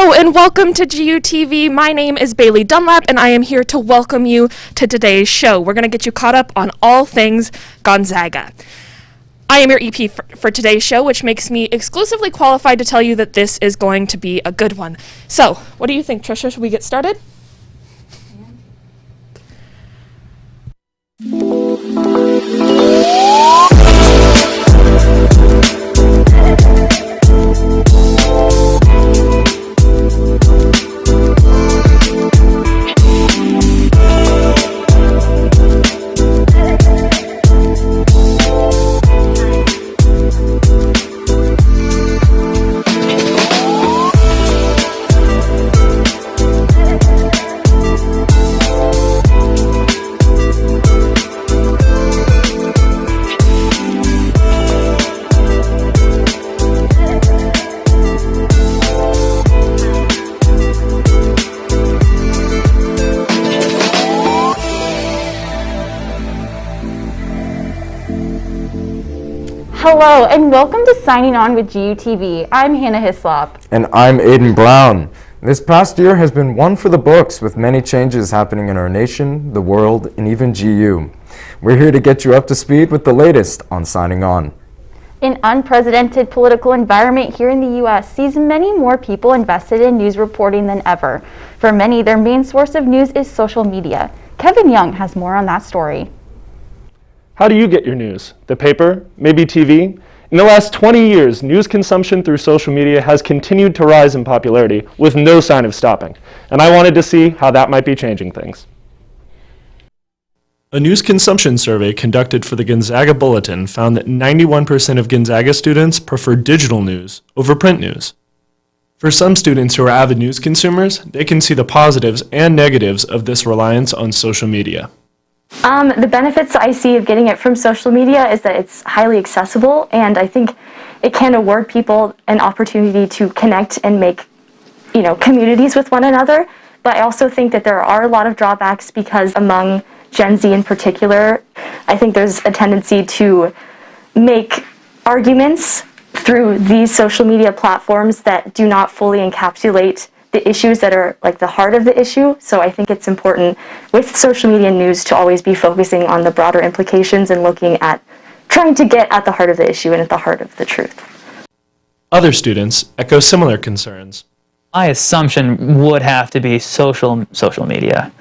Hello and welcome to GUTV. My name is Bailey Dunlap and I am here to welcome you to today's show. We're going to get you caught up on all things Gonzaga. I am your EP for today's show, which makes me exclusively qualified to tell you that this is going to be a good one. So, what do you think, Trisha? Should we get started? Hello and welcome to Signing On with GUTV. I'm Hannah Hislop. And I'm Aiden Brown. This past year has been one for the books, with many changes happening in our nation, the world, and even GU. We're here to get you up to speed with the latest on Signing On. An unprecedented political environment here in the U.S. sees many more people invested in news reporting than ever. For many, their main source of news is social media. Kevin Young has more on that story. How do you get your news? The paper? Maybe TV? In the last 20 years, news consumption through social media has continued to rise in popularity with no sign of stopping, and I wanted to see how that might be changing things. A news consumption survey conducted for the Gonzaga Bulletin found that 91% of Gonzaga students prefer digital news over print news. For some students who are avid news consumers, they can see the positives and negatives of this reliance on social media. The benefits I see of getting it from social media is that it's highly accessible, and I think it can award people an opportunity to connect and make, communities with one another. But I also think that there are a lot of drawbacks because among Gen Z in particular, I think there's a tendency to make arguments through these social media platforms that do not fully encapsulate the issues that are like the heart of the issue. So I think it's important with social media news to always be focusing on the broader implications and looking at trying to get at the heart of the issue and at the heart of the truth. Other students echo similar concerns. My assumption would have to be social media,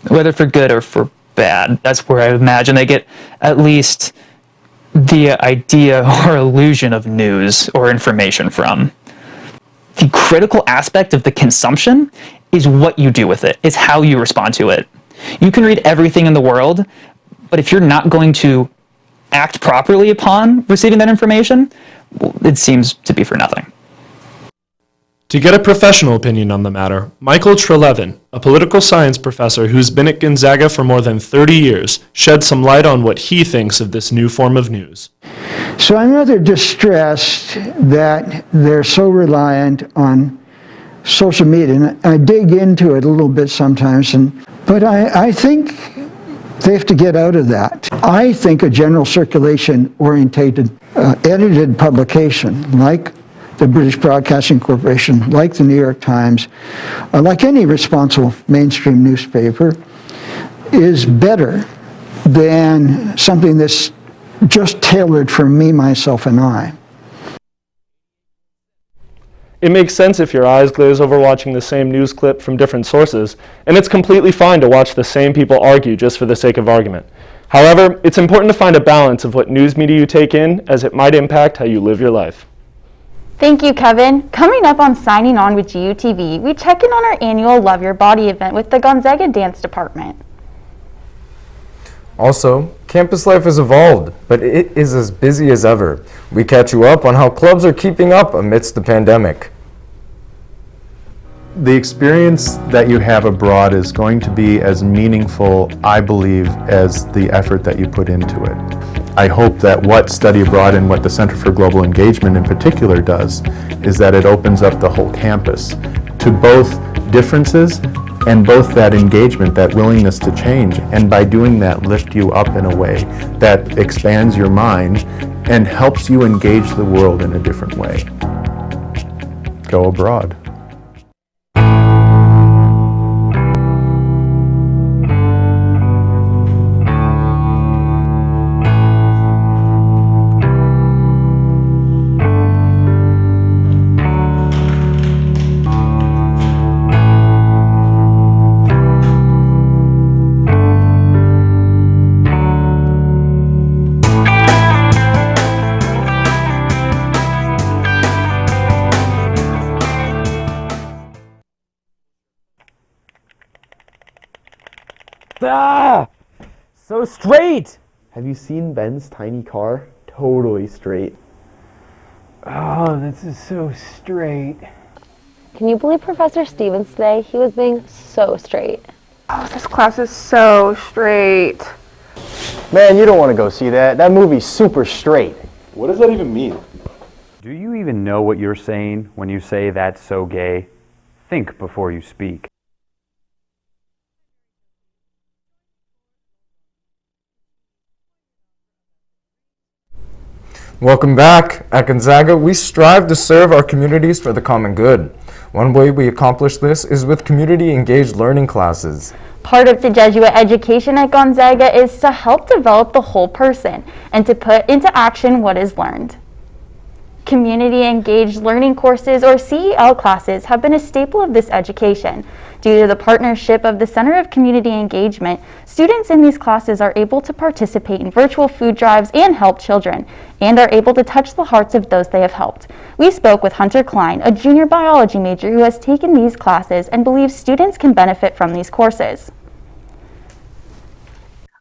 whether for good or for bad. That's where I imagine they get at least the idea or illusion of news or information from. The critical aspect of the consumption is what you do with it, is how you respond to it. You can read everything in the world, but if you're not going to act properly upon receiving that information, well, it seems to be for nothing. To get a professional opinion on the matter, Michael Trelevin, a political science professor who's been at Gonzaga for more than 30 years, shed some light on what he thinks of this new form of news. So I'm rather distressed that they're so reliant on social media. And I dig into it a little bit sometimes, but I think they have to get out of that. I think a general circulation orientated, edited publication like the British Broadcasting Corporation, like the New York Times, like any responsible mainstream newspaper, is better than something that's just tailored for me, myself, and I. It makes sense if your eyes glaze over watching the same news clip from different sources, and it's completely fine to watch the same people argue just for the sake of argument. However, it's important to find a balance of what news media you take in, as it might impact how you live your life. Thank you, Kevin. Coming up on Signing On with GUTV, we check in on our annual Love Your Body event with the Gonzaga Dance Department. Also, campus life has evolved, but it is as busy as ever. We catch you up on how clubs are keeping up amidst the pandemic. The experience that you have abroad is going to be as meaningful, I believe, as the effort that you put into it. I hope that what Study Abroad and what the Center for Global Engagement in particular does is that it opens up the whole campus to both differences and both that engagement, that willingness to change, and by doing that lift you up in a way that expands your mind and helps you engage the world in a different way. Go abroad. Ah! So straight! Have you seen Ben's tiny car? Totally straight. Oh, this is so straight. Can you believe Professor Stevens today? He was being so straight. Oh, this class is so straight. Man, you don't want to go see that. That movie's super straight. What does that even mean? Do you even know what you're saying when you say that's so gay? Think before you speak. Welcome back. At Gonzaga, we strive to serve our communities for the common good. One way we accomplish this is with community-engaged learning classes. Part of the Jesuit education at Gonzaga is to help develop the whole person and to put into action what is learned. Community-engaged learning courses, or CEL classes, have been a staple of this education. Due to the partnership of the Center of Community Engagement, students in these classes are able to participate in virtual food drives and help children, and are able to touch the hearts of those they have helped. We spoke with Hunter Klein, a junior biology major who has taken these classes and believes students can benefit from these courses.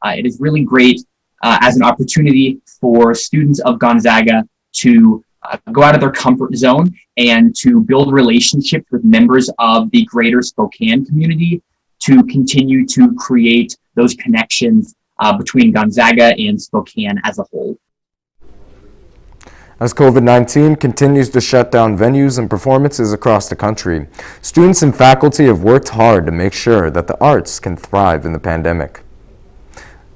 It is really great as an opportunity for students of Gonzaga to go out of their comfort zone and to build relationships with members of the greater Spokane community to continue to create those connections between Gonzaga and Spokane as a whole. As COVID-19 continues to shut down venues and performances across the country, students and faculty have worked hard to make sure that the arts can thrive in the pandemic.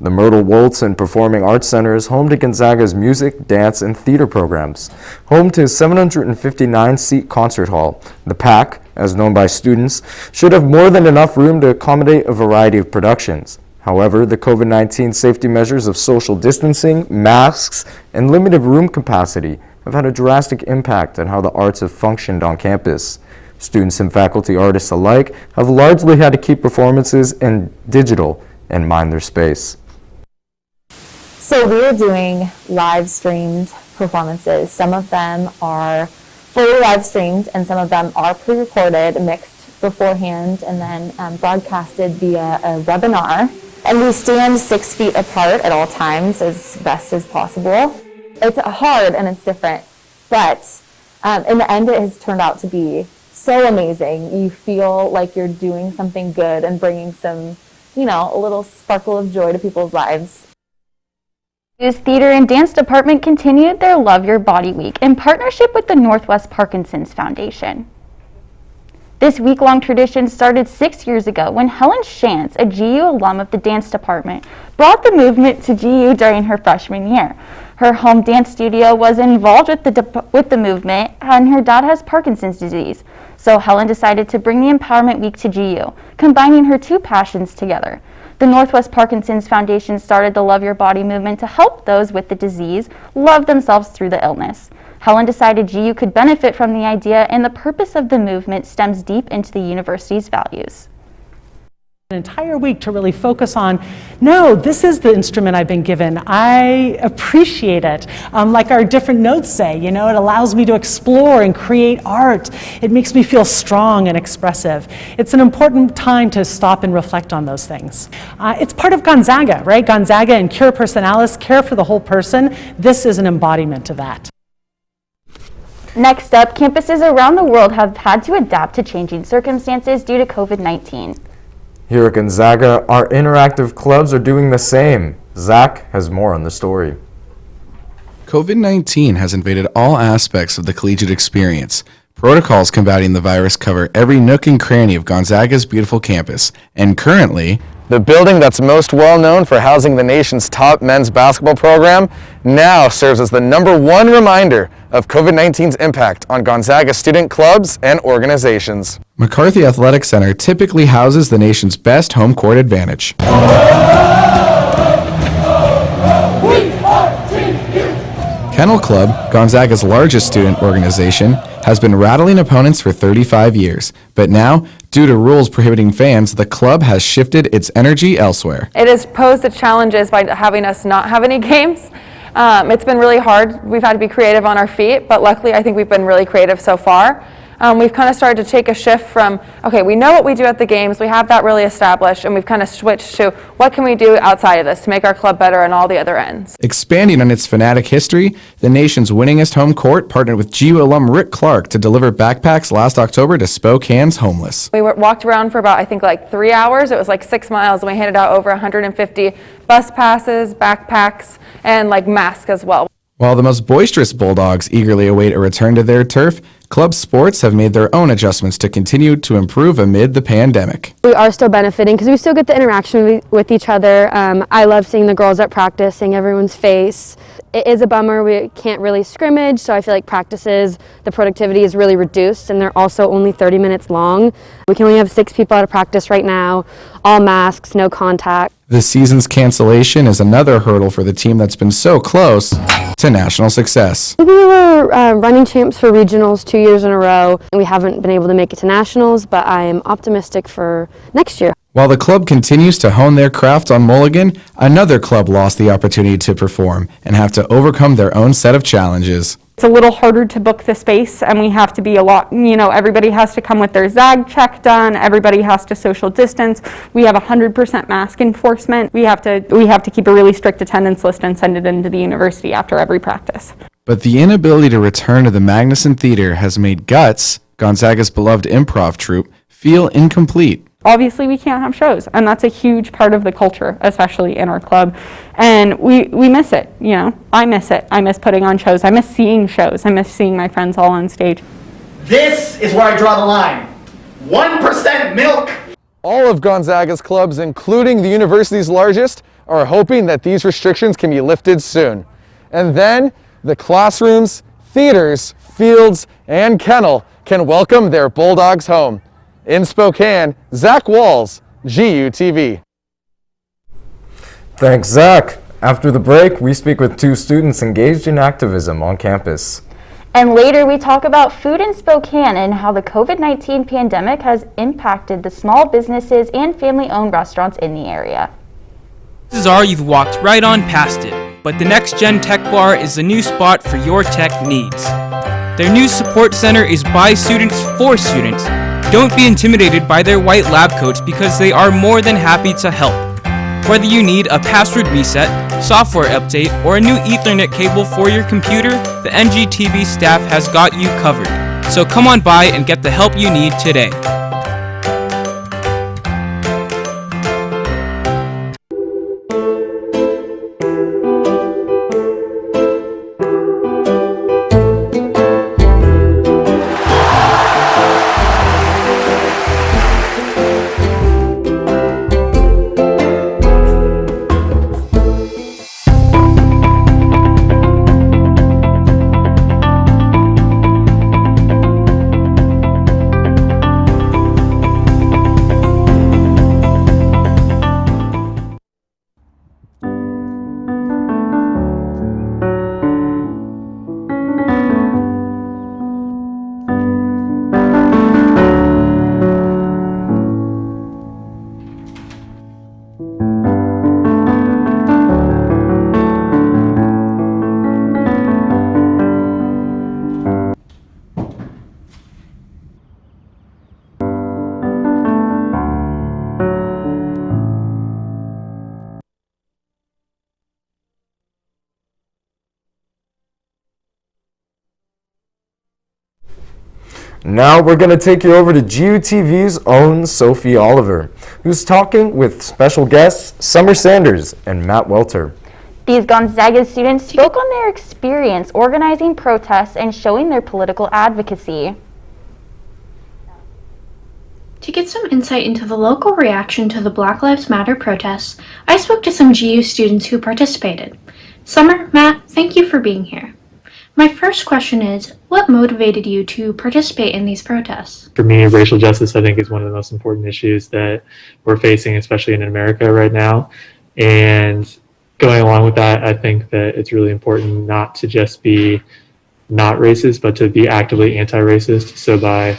The Myrtle Waltz and Performing Arts Center is home to Gonzaga's music, dance, and theater programs. Home to a 759-seat concert hall, the PAC, as known by students, should have more than enough room to accommodate a variety of productions. However, the COVID-19 safety measures of social distancing, masks, and limited room capacity have had a drastic impact on how the arts have functioned on campus. Students and faculty artists alike have largely had to keep performances in digital and mind their space. So we are doing live streamed performances. Some of them are fully live streamed and some of them are pre-recorded, mixed beforehand, and then broadcasted via a webinar. And we stand 6 feet apart at all times as best as possible. It's hard and it's different, but in the end it has turned out to be so amazing. You feel like you're doing something good and bringing some, a little sparkle of joy to people's lives. U's Theater and Dance Department continued their Love Your Body Week in partnership with the Northwest Parkinson's Foundation. This week-long tradition started 6 years ago when Helen Shantz, a GU alum of the dance department, brought the movement to GU during her freshman year. Her home dance studio was involved with the movement, and her dad has Parkinson's disease. So Helen decided to bring the Empowerment Week to GU, combining her two passions together. The Northwest Parkinson's Foundation started the Love Your Body movement to help those with the disease love themselves through the illness. Helen decided GU could benefit from the idea, and the purpose of the movement stems deep into the university's values. An entire week to really focus on, no, this is the instrument I've been given. I appreciate it. Like our different notes say, it allows me to explore and create art. It makes me feel strong and expressive. It's an important time to stop and reflect on those things. It's part of Gonzaga, right? Gonzaga and Cura Personalis, care for the whole person. This is an embodiment of that. Next up, campuses around the world have had to adapt to changing circumstances due to COVID-19. Here at Gonzaga, our interactive clubs are doing the same. Zach has more on the story. COVID-19 has invaded all aspects of the collegiate experience. Protocols combating the virus cover every nook and cranny of Gonzaga's beautiful campus, and currently, The building that's most well known for housing the nation's top men's basketball program now serves as the #1 reminder of COVID-19's impact on Gonzaga student clubs and organizations. McCarthy Athletic Center typically houses the nation's best home court advantage. Kennel Club, Gonzaga's largest student organization, has been rattling opponents for 35 years, but now, due to rules prohibiting fans, the club has shifted its energy elsewhere. It has posed the challenges by having us not have any games. It's been really hard. We've had to be creative on our feet, but luckily I think we've been really creative so far. we've kind of started to take a shift from, okay, we know what we do at the games, we have that really established, and we've kind of switched to what can we do outside of this to make our club better on all the other ends. Expanding on its Fanatic history, the nation's winningest home court partnered with GU alum Rick Clark to deliver backpacks last October to Spokane's homeless. We walked around for about, I think, like 3 hours. It was like 6 miles, and we handed out over 150 bus passes, backpacks, and like masks as well. While the most boisterous Bulldogs eagerly await a return to their turf, club sports have made their own adjustments to continue to improve amid the pandemic. We are still benefiting because we still get the interaction with each other. I love seeing the girls at practice, seeing everyone's face. It is a bummer we can't really scrimmage, so I feel like practices, the productivity is really reduced, and they're also only 30 minutes long. We can only have 6 people at a practice right now, all masks, no contact. The season's cancellation is another hurdle for the team that's been so close to national success. We were running champs for regionals 2 years in a row, and we haven't been able to make it to nationals, but I am optimistic for next year. While the club continues to hone their craft on Mulligan, another club lost the opportunity to perform and have to overcome their own set of challenges. It's a little harder to book the space, and we have to be a lot, everybody has to come with their ZAG check done, everybody has to social distance. We have 100% mask enforcement. We have to keep a really strict attendance list and send it into the university after every practice. But the inability to return to the Magnuson Theater has made Guts, Gonzaga's beloved improv troupe, feel incomplete. Obviously, we can't have shows, and that's a huge part of the culture, especially in our club. And we miss it, I miss it. I miss putting on shows. I miss seeing shows. I miss seeing my friends all on stage. This is where I draw the line. 1% milk. All of Gonzaga's clubs, including the university's largest, are hoping that these restrictions can be lifted soon. And then the classrooms, theaters, fields, and kennel can welcome their Bulldogs home. In Spokane, Zach Walls, GUTV. Thanks, Zach. After the break, we speak with 2 students engaged in activism on campus. And later we talk about food in Spokane and how the COVID-19 pandemic has impacted the small businesses and family-owned restaurants in the area. Chances are you've walked right on past it, but the Next Gen Tech Bar is the new spot for your tech needs. Their new support center is by students for students. Don't be intimidated by their white lab coats because they are more than happy to help. Whether you need a password reset, software update, or a new Ethernet cable for your computer, the NGTV staff has got you covered. So come on by and get the help you need today. Now we're going to take you over to GUTV's own Sophie Oliver, who's talking with special guests Summer Sanders and Matt Welter. These Gonzaga students spoke on their experience organizing protests and showing their political advocacy. To get some insight into the local reaction to the Black Lives Matter protests, I spoke to some GU students who participated. Summer, Matt, thank you for being here. My first question is, what motivated you to participate in these protests? For me, racial justice, I think, is one of the most important issues that we're facing, especially in America right now. And going along with that, I think that it's really important not to just be not racist, but to be actively anti-racist. So by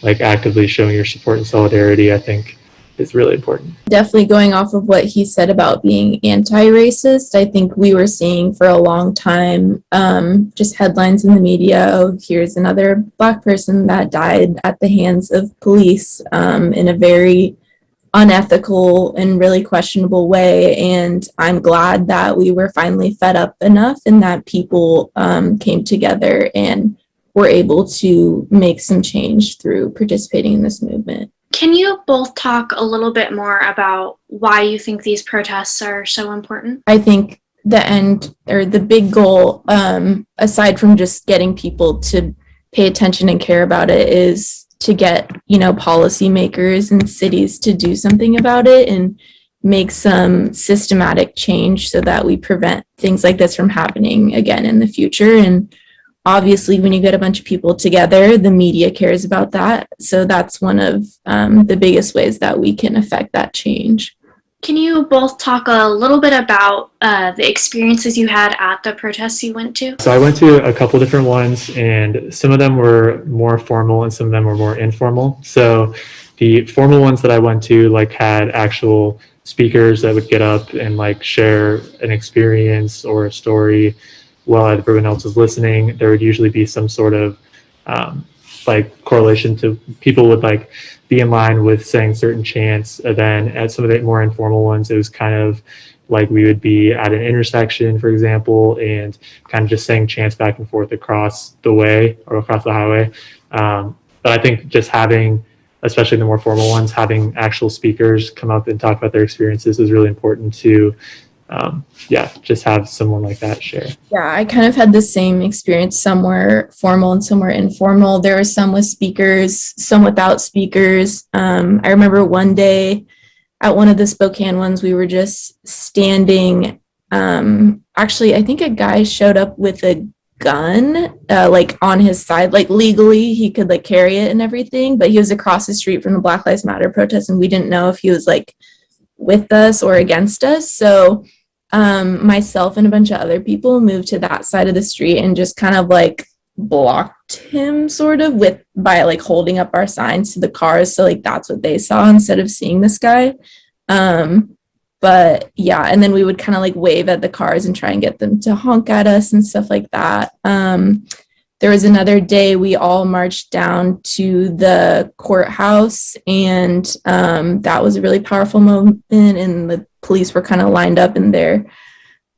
actively showing your support and solidarity, I think is really important. Definitely going off of what he said about being anti-racist, I think we were seeing for a long time just headlines in the media, oh, here's another Black person that died at the hands of police in a very unethical and really questionable way. And I'm glad that we were finally fed up enough and that people came together and were able to make some change through participating in this movement. Can you both talk a little bit more about why you think these protests are so important? I think the end or the big goal, aside from just getting people to pay attention and care about it, is to get, policymakers and cities to do something about it and make some systematic change so that we prevent things like this from happening again in the future. And obviously, when you get a bunch of people together, the media cares about that. So that's one of the biggest ways that we can affect that change. Can you both talk a little bit about the experiences you had at the protests you went to? So I went to a couple different ones, and some of them were more formal and some of them were more informal. So the formal ones that I went to had actual speakers that would get up and share an experience or a story while everyone else was listening. There would usually be some sort of correlation to people would be in line with saying certain chants. And then at some of the more informal ones, it was kind of we would be at an intersection, for example, and kind of just saying chants back and forth across the way or across the highway. But I think just having, especially the more formal ones, having actual speakers come up and talk about their experiences is really important to just have someone like that share. Yeah, I kind of had the same experience. Some were formal and some were informal. There were some with speakers, some without speakers. I remember one day at one of the Spokane ones, we were just standing. Actually, I think a guy showed up with a gun on his side, legally he could carry it and everything, but he was across the street from the Black Lives Matter protest, and we didn't know if he was with us or against us. So myself and a bunch of other people moved to that side of the street and just kind of blocked him by holding up our signs to the cars. So that's what they saw instead of seeing this guy. But yeah, and then we would kind of wave at the cars and try and get them to honk at us and stuff like that. There was another day we all marched down to the courthouse, and that was a really powerful moment, and the police were kind of lined up in their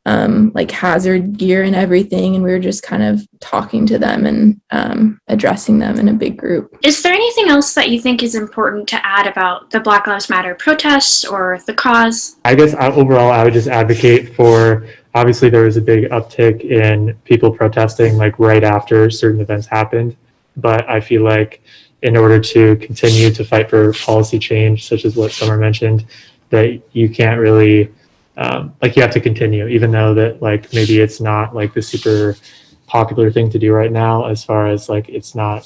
hazard gear and everything, and we were just kind of talking to them and addressing them in a big group. Is there anything else that you think is important to add about the Black Lives Matter protests or the cause? I guess overall I would just advocate for, obviously there was a big uptick in people protesting right after certain events happened, but I feel in order to continue to fight for policy change, such as what Summer mentioned, that you can't really you have to continue, even though that maybe it's not the super popular thing to do right now, as far as it's not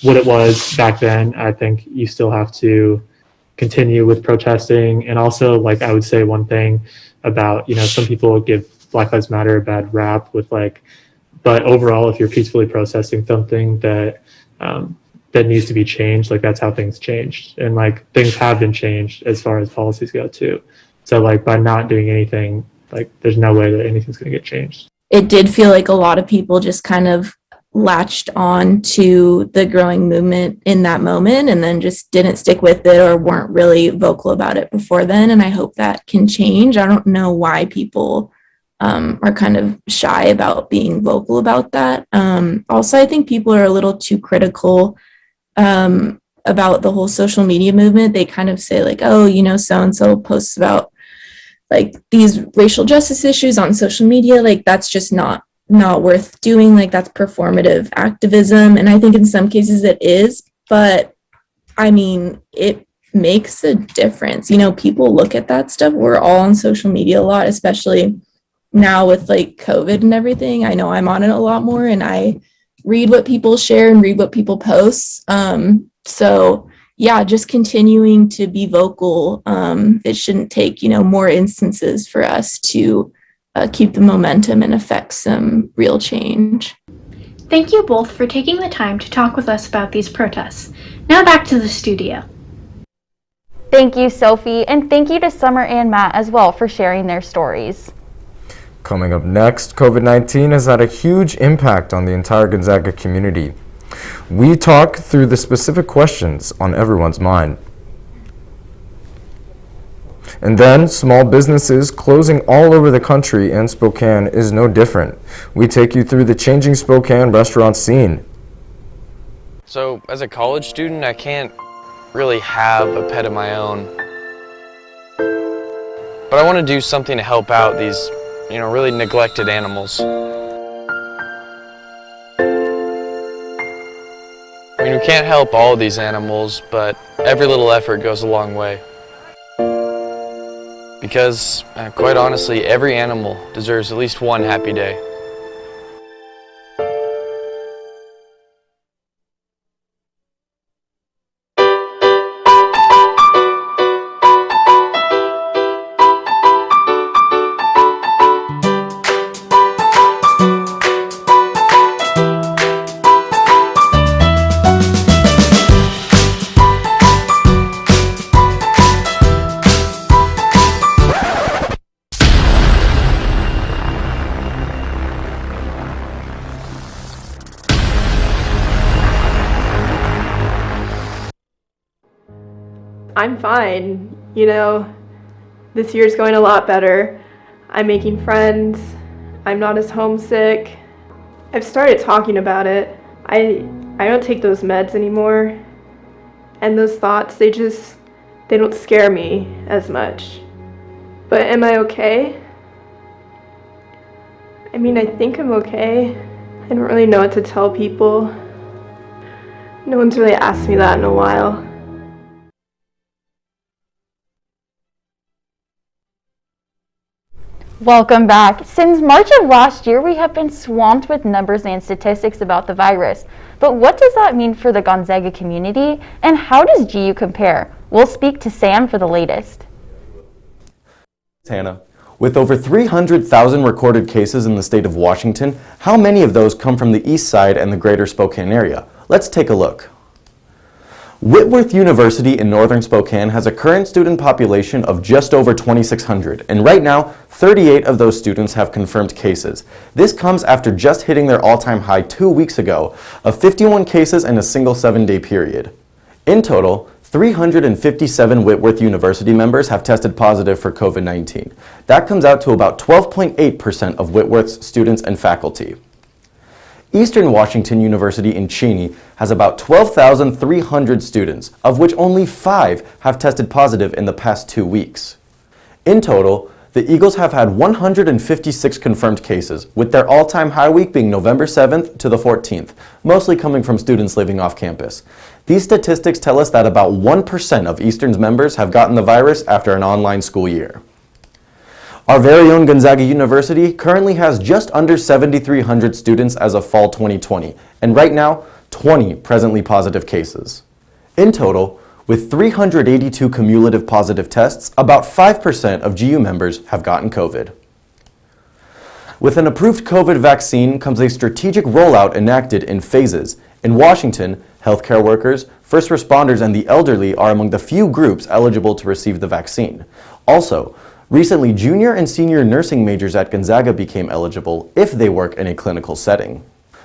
what it was back then. I think you still have to continue with protesting. And also I would say one thing about, some people give Black Lives Matter a bad rap with but overall, if you're peacefully protesting something that needs to be changed, that's how things changed. And things have been changed as far as policies go too. So by not doing anything, there's no way that anything's going to get changed. It did feel like a lot of people just kind of latched on to the growing movement in that moment and then just didn't stick with it or weren't really vocal about it before then. And I hope that can change. I don't know why people are kind of shy about being vocal about that. Also, I think people are a little too critical about the whole social media movement. They kind of say oh, so-and-so posts about these racial justice issues on social media. That's just not worth doing. That's performative activism. And I think in some cases it is, but I mean, it makes a difference. People look at that stuff. We're all on social media a lot, especially now with COVID and everything. I know I'm on it a lot more, and I read what people share and read what people post. So yeah, just continuing to be vocal. It shouldn't take, more instances for us to keep the momentum and affect some real change. Thank you both for taking the time to talk with us about these protests. Now back to the studio. Thank you, Sophie, and thank you to Summer and Matt as well for sharing their stories. Coming up next, COVID-19 has had a huge impact on the entire Gonzaga community. We talk through the specific questions on everyone's mind. And then, small businesses closing all over the country, and Spokane is no different. We take you through the changing Spokane restaurant scene. So, as a college student, I can't really have a pet of my own. But I want to do something to help out these, really neglected animals. I mean, we can't help all of these animals, but every little effort goes a long way. Because, quite honestly, every animal deserves at least one happy day. I'm fine. This year's going a lot better. I'm making friends. I'm not as homesick. I've started talking about it. I don't take those meds anymore. And those thoughts, they don't scare me as much. But am I okay? I mean, I think I'm okay. I don't really know what to tell people. No one's really asked me that in a while. Welcome back. Since March of last year, we have been swamped with numbers and statistics about the virus. But what does that mean for the Gonzaga community, and how does GU compare? We'll speak to Sam for the latest. Hannah, with over 300,000 recorded cases in the state of Washington, how many of those come from the east side and the greater Spokane area? Let's take a look. Whitworth University in northern Spokane has a current student population of just over 2,600, and right now, 38 of those students have confirmed cases. This comes after just hitting their all-time high 2 weeks ago of 51 cases in a single 7-day period. In total, 357 Whitworth University members have tested positive for COVID-19. That comes out to about 12.8% of Whitworth's students and faculty. Eastern Washington University in Cheney has about 12,300 students, of which only 5 have tested positive in the past 2 weeks. In total, the Eagles have had 156 confirmed cases, with their all-time high week being November 7th to the 14th, mostly coming from students living off campus. These statistics tell us that about 1% of Eastern's members have gotten the virus after an online school year. Our very own Gonzaga University currently has just under 7,300 students as of fall 2020, and right now, 20 presently positive cases. In total, with 382 cumulative positive tests, about 5% of GU members have gotten COVID. With an approved COVID vaccine comes a strategic rollout enacted in phases. In Washington, healthcare workers, first responders, and the elderly are among the few groups eligible to receive the vaccine. Also, recently, junior and senior nursing majors at Gonzaga became eligible if they work in a clinical setting.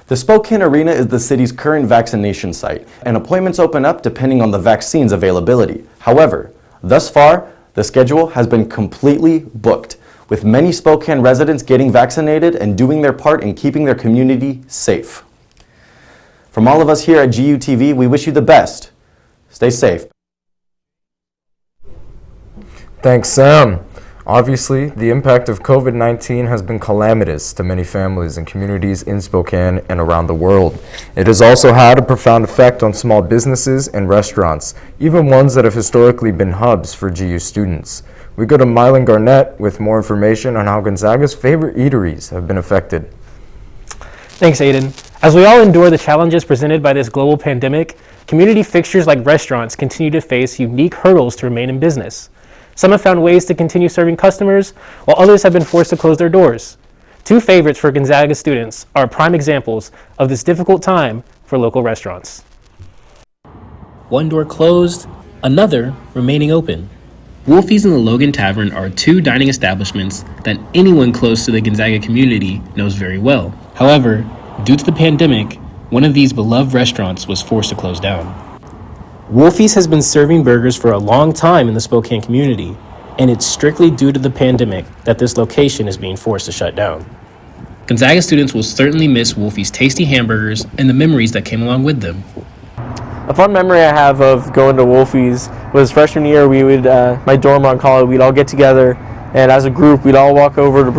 The Spokane Arena is the city's current vaccination site, and appointments open up depending on the vaccine's availability. However, thus far, the schedule has been completely booked, with many Spokane residents getting vaccinated and doing their part in keeping their community safe. From all of us here at GUTV, we wish you the best. Stay safe. Thanks, Sam. Obviously, the impact of COVID-19 has been calamitous to many families and communities in Spokane and around the world. It has also had a profound effect on small businesses and restaurants, even ones that have historically been hubs for GU students. We go to Mylan Garnett with more information on how Gonzaga's favorite eateries have been affected. Thanks, Aiden. As we all endure the challenges presented by this global pandemic, community fixtures like restaurants continue to face unique hurdles to remain in business. Some have found ways to continue serving customers, while others have been forced to close their doors. Two favorites for Gonzaga students are prime examples of this difficult time for local restaurants. One door closed, Another remaining open. Wolfie's and the Logan Tavern are two dining establishments that anyone close to the Gonzaga community knows very well. However, due to the pandemic, one of these beloved restaurants was forced to close down. Wolfie's has been serving burgers for a long time in the Spokane community, and it's strictly due to the pandemic that this location is being forced to shut down. Gonzaga students will certainly miss Wolfie's tasty hamburgers and the memories that came along with them. A fun memory I have of going to Wolfie's was freshman year. We would, my dorm on college, we'd all get together, and as a group, we'd all walk over to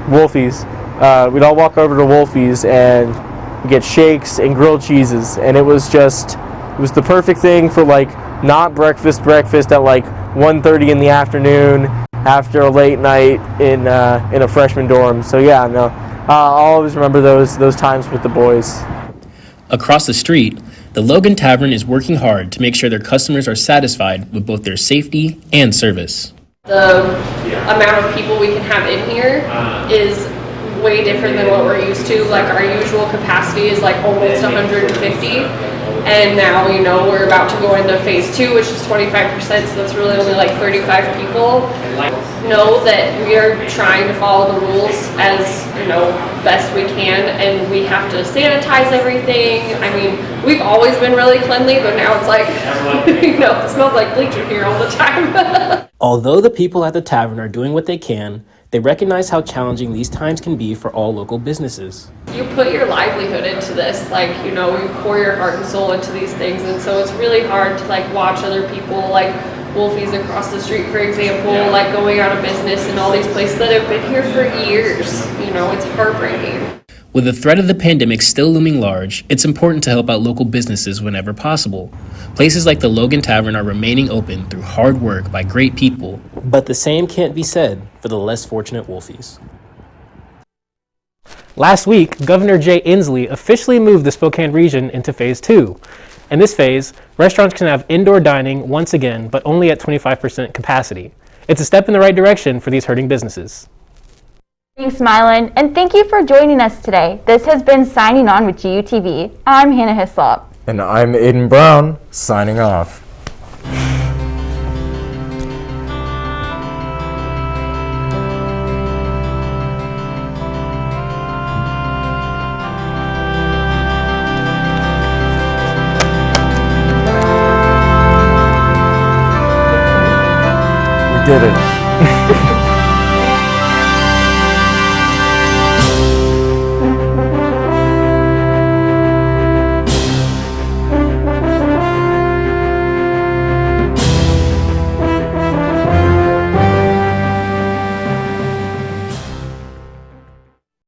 Wolfie's. We'd all walk over to Wolfie's and get shakes and grilled cheeses, and it was the perfect thing for like not breakfast at like 1:30 in the afternoon after a late night in a freshman dorm. So yeah, no, I'll always remember those times with the boys. Across the street, the Logan Tavern is working hard to make sure their customers are satisfied with both their safety and service. The amount of people we can have in here is way different than what we're used to. Like our usual capacity is like almost 150, and now we're about to go into phase 2, which is 25%, so that's really only like 35 people. Know that we are trying to follow the rules as best we can, and we have to sanitize everything. I mean, we've always been really cleanly, but now it's like it smells like bleach in here all the time. Although the people at the tavern are doing what they can, they recognize how challenging these times can be for all local businesses. You put your livelihood into this, you pour your heart and soul into these things, and so it's really hard to watch other people like Wolfie's across the street, for example, going out of business, and all these places that have been here for years. It's heartbreaking. With the threat of the pandemic still looming large, it's important to help out local businesses whenever possible. Places like the Logan Tavern are remaining open through hard work by great people, but the same can't be said for the less fortunate Wolfies. Last week, Governor Jay Inslee officially moved the Spokane region into Phase 2. In this phase, restaurants can have indoor dining once again, but only at 25% capacity. It's a step in the right direction for these hurting businesses. Thanks, Mylan, and thank you for joining us today. This has been Signing On with GUTV. I'm Hannah Hislop. And I'm Aiden Brown, signing off. We did it.